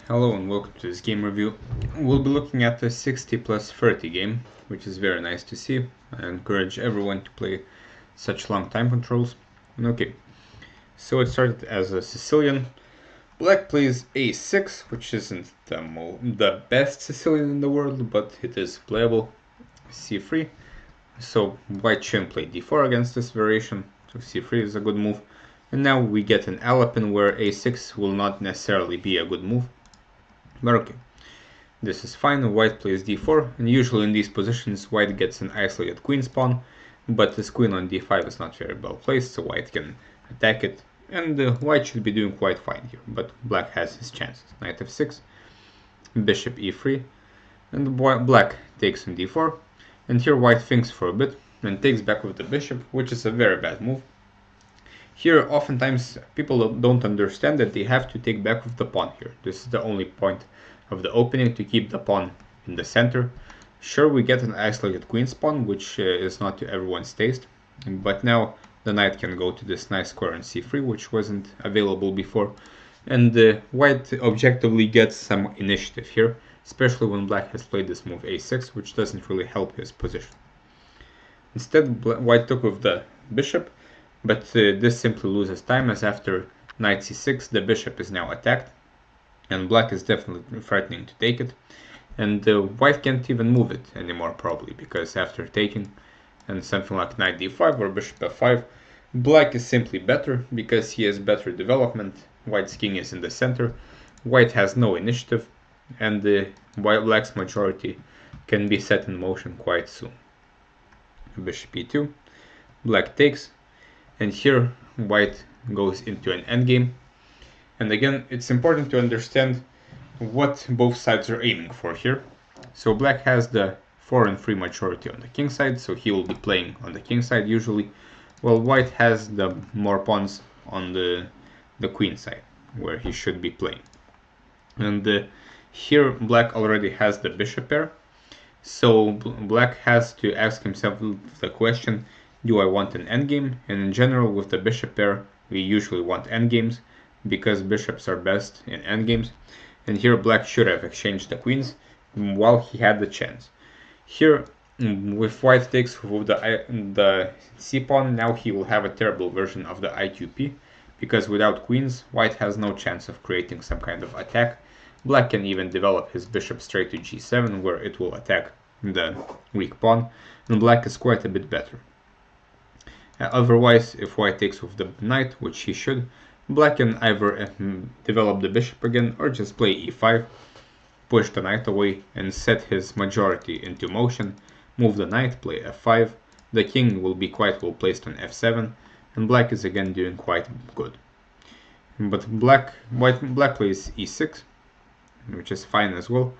Hello and welcome to this game review. We'll be looking at the 60 plus 30 game, which is very nice to see. I encourage everyone to play such long time controls. Okay, so it started as a Sicilian. Black plays a6, which isn't the best Sicilian in the world, but it is playable. c3, so white shouldn't play d4 against this variation, so c3 is a good move. And now we get an Alapin where a6 will not necessarily be a good move. But okay, this is fine. White plays d4, and usually in these positions white gets an isolated queen spawn, but this queen on d5 is not very well placed, so white can attack it, and white should be doing quite fine here, but black has his chances. Knight f6, bishop e3, and black takes on d4, and here white thinks for a bit and takes back with the bishop, which is a very bad move. Here, oftentimes, people don't understand that they have to take back with the pawn here. This is the only point of the opening to keep the pawn in the center. Sure, we get an isolated queen spawn, which is not to everyone's taste, but now the knight can go to this nice square on c3, which wasn't available before, and white objectively gets some initiative here, especially when black has played this move a6, which doesn't really help his position. Instead, white took with the bishop, but this simply loses time, as after knight c6 the bishop is now attacked, and black is definitely threatening to take it, and white can't even move it anymore probably, because after taking and something like knight d5 or bishop f5, black is simply better because he has better development. White's king is in the center, white has no initiative, and black's majority can be set in motion quite soon. Bishop e2, black takes, and here white goes into an endgame. And again, it's important to understand what both sides are aiming for here. So black has the 4 and 3 majority on the king side, so he will be playing on the king side usually, while white has the more pawns on the queen side, where he should be playing. And here black already has the bishop pair, so black has to ask himself the question, do I want an endgame? And in general, with the bishop pair, we usually want endgames, because bishops are best in endgames. And here black should have exchanged the queens while he had the chance. Here, with white takes with the c-pawn, now he will have a terrible version of the IQP, because without queens, white has no chance of creating some kind of attack. Black can even develop his bishop straight to g7, where it will attack the weak pawn, and black is quite a bit better. Otherwise, if white takes with the knight, which he should, black can either develop the bishop again or just play e5, push the knight away and set his majority into motion, move the knight, play f5, the king will be quite well placed on f7, and black is again doing quite good. But black plays e6, which is fine as well.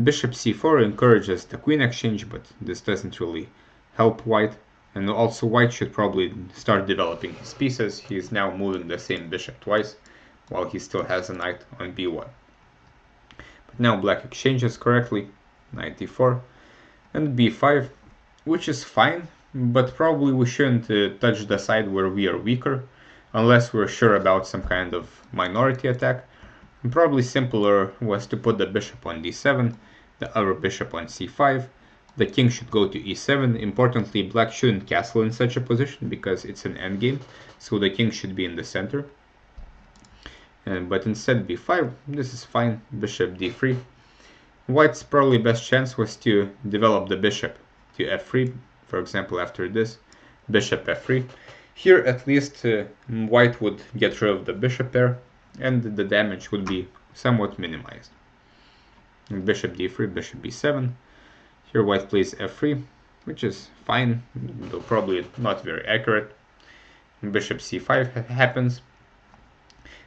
Bishop c4 encourages the queen exchange, but this doesn't really help white. And also white should probably start developing his pieces. He is now moving the same bishop twice, while he still has a knight on b1. But now black exchanges correctly, knight d4, and b5, which is fine, but probably we shouldn't touch the side where we are weaker, unless we're sure about some kind of minority attack. And probably simpler was to put the bishop on d7, the other bishop on c5, the king should go to e7. Importantly, black shouldn't castle in such a position because it's an endgame, so the king should be in the center. But instead b5, this is fine, bishop d3. White's probably best chance was to develop the bishop to f3, for example after this, bishop f3. Here at least white would get rid of the bishop pair, and the damage would be somewhat minimized. And bishop d3, bishop b7. Here white plays f3, which is fine, though probably not very accurate. Bishop c5 happens.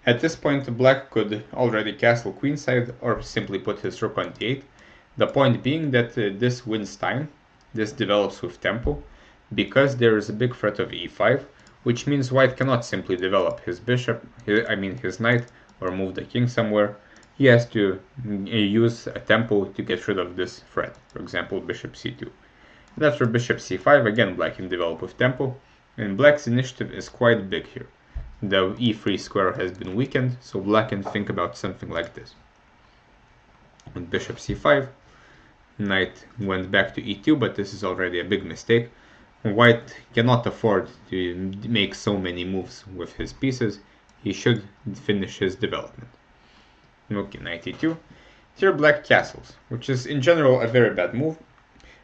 At this point, black could already castle queenside or simply put his rook on d8. The point being that this wins time, this develops with tempo, because there is a big threat of e5, which means white cannot simply develop his his knight, or move the king somewhere. He has to use a tempo to get rid of this threat, for example bishop c2. And after bishop c5, again black can develop with tempo, and black's initiative is quite big here. The e3 square has been weakened, so black can think about something like this. with bishop c5. Knight went back to e2, but this is already a big mistake. White cannot afford to make so many moves with his pieces. He should finish his development. Okay, knight e2. Here black castles, which is in general a very bad move.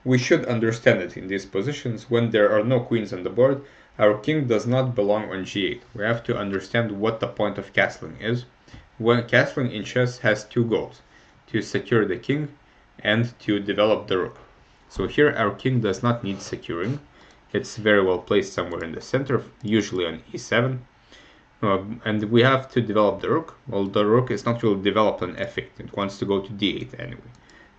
We should understand it in these positions. When there are no queens on the board, our king does not belong on g8. We have to understand what the point of castling is. When castling in chess has two goals: to secure the king and to develop the rook. So here our king does not need securing. It's very well placed somewhere in the center, usually on e7. And we have to develop the rook. Well, the rook is not really developed on f8. It wants to go to d8 anyway.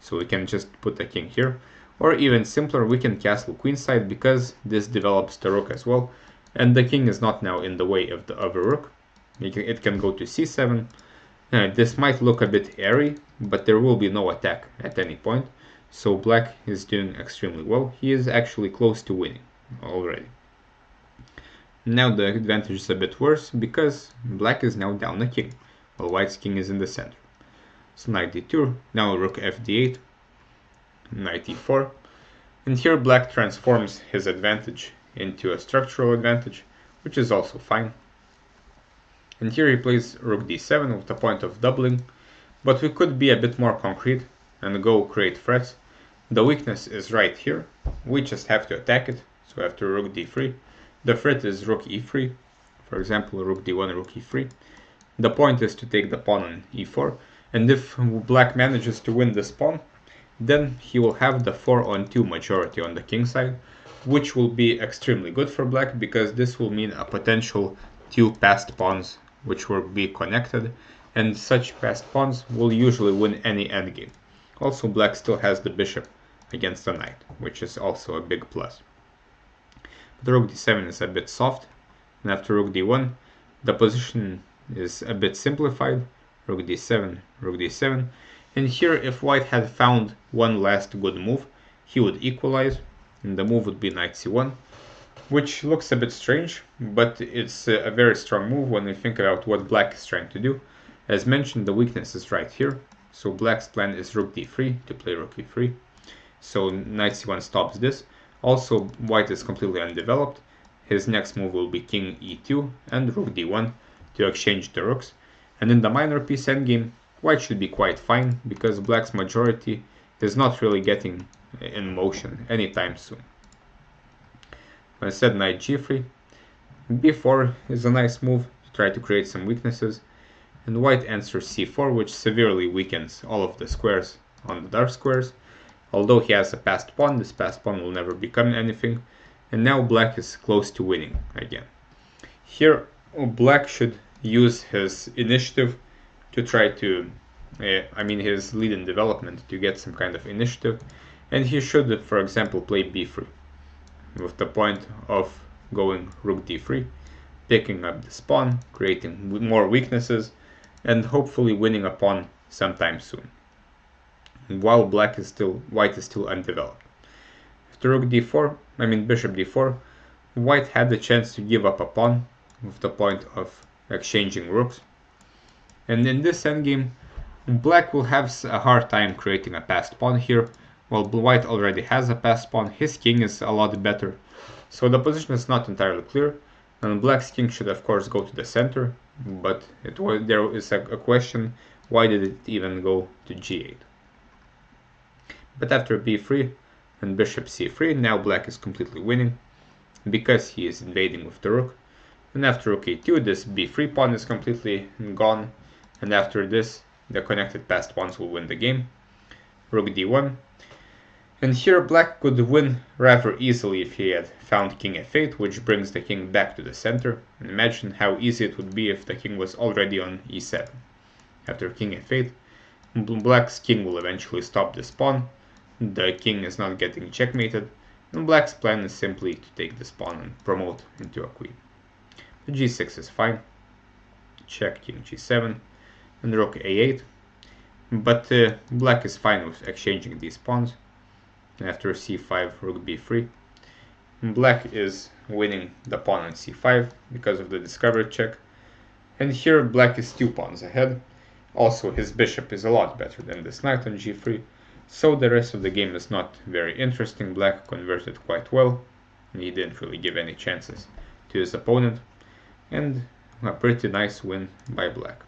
So we can just put the king here. Or even simpler, we can castle queenside because this develops the rook as well. And the king is not now in the way of a rook. It can go to c7. This might look a bit airy, but there will be no attack at any point. So black is doing extremely well. He is actually close to winning already. Now the advantage is a bit worse because black is now down a king, while white's king is in the center. So knight d2, now rook fd8, knight e4, and here black transforms his advantage into a structural advantage, which is also fine. And here he plays rook d7 with the point of doubling, but we could be a bit more concrete and go create threats. The weakness is right here, we just have to attack it, so after rook d3, the threat is rook e3, for example rook d1, rook e3. The point is to take the pawn on e4, and if black manages to win this pawn, then he will have the 4-on-2 majority on the king side, which will be extremely good for black because this will mean a potential 2 passed pawns which will be connected, and such passed pawns will usually win any endgame. Also black still has the bishop against the knight, which is also a big plus. But rook d7 is a bit soft, and after rook d1 the position is a bit simplified. Rook d7, rook d7, and here if white had found one last good move, he would equalize, and the move would be knight c1, which looks a bit strange, but it's a very strong move when we think about what black is trying to do. As mentioned, the weakness is right here, so black's plan is rook d3 to play rook e3, so knight c1 stops this. Also, white is completely undeveloped. His next move will be king e2 and rook d1 to exchange the rooks. And in the minor piece endgame, white should be quite fine because black's majority is not really getting in motion anytime soon. Instead, knight g3. b4 is a nice move to try to create some weaknesses. And white answers c4, which severely weakens all of the squares on the dark squares. Although he has a passed pawn, this passed pawn will never become anything, and now black is close to winning again. Here black should use his initiative to try to, his lead in development to get some kind of initiative, and he should, for example, play b3 with the point of going rook d3, picking up this pawn, creating more weaknesses, and hopefully winning a pawn sometime soon, while white is still undeveloped. After rook d4, bishop d4, white had the chance to give up a pawn with the point of exchanging rooks. And in this endgame, black will have a hard time creating a passed pawn here, while white already has a passed pawn. His king is a lot better, so the position is not entirely clear, and black's king should of course go to the center, but there is a question, why did it even go to g8? But after b3 and bishop c3, now black is completely winning because he is invading with the rook. And after rook a2, this b3 pawn is completely gone, and after this the connected passed pawns will win the game. Rook d1, and here black could win rather easily if he had found king f8, which brings the king back to the center. And imagine how easy it would be if the king was already on e7. After king f8, black's king will eventually stop this pawn. The king is not getting checkmated, and black's plan is simply to take this pawn and promote into a queen. The g6 is fine, check king g7, and rook a8, but black is fine with exchanging these pawns. And after c5, rook b3, black is winning the pawn on c5 because of the discovery check, and here black is 2 pawns ahead. Also, his bishop is a lot better than this knight on g3, so the rest of the game is not very interesting. Black converted quite well, and he didn't really give any chances to his opponent, and a pretty nice win by Black.